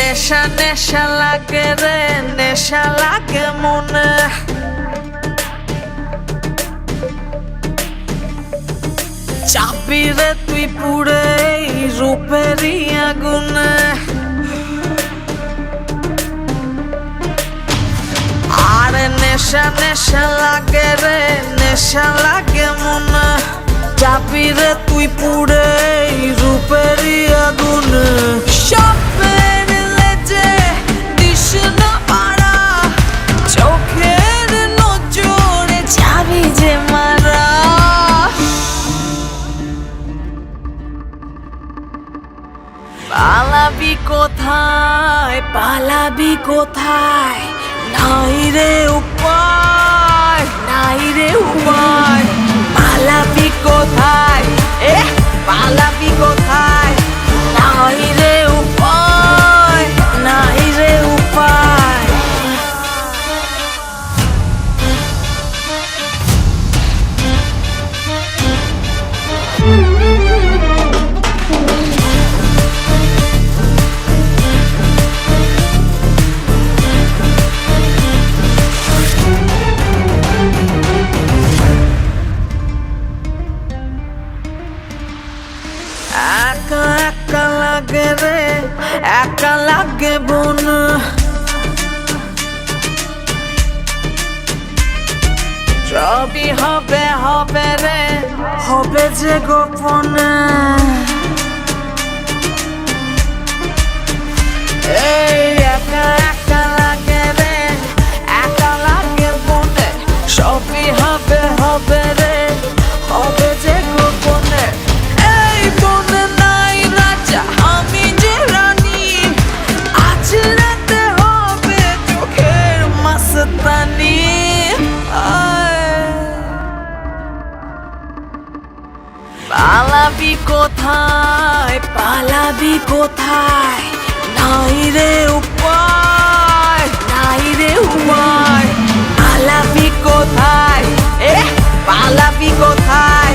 নেশা নেশা লাগে রে, নেশা লাগে মনে। চাবি রে তুই পুড়ে রূপেরই আগুনে। আরে নেশা নেশা লাগে রে, নেশা লাগে মনে। চাবি রে তুই পুড়ে রূপেরই আগুনে। স্বপ্নের লেজে দিস না পাড়া, চোখের নজরে যাবি যে মারা। পালাবি কোথায়, পালাবি কোথায়, নাই রে উপায়, নাই রে উপায়। পালাবি কোথায়, পালাবি কোথায়, নাই রে উপায়, নাই রে উপায়। একা একা লাগে রে, একা লাগে বোন। সবই হবে হবে রে, হবে যে গোপনে। এই একা একা লাগে রে, একা লাগে বোনে। সবই হবে হবে রে, হবে যে গোপনে। এই বনে নাই রাজা, আমি যে রানী। আজ রাতে হবে চোখের মাস্তানি। পালাবি কোথায়, পালাবি কোথায়, নাই রে উপায়, নাই রে উপায়। পালাবি কোথায়, পালাবি কোথায়।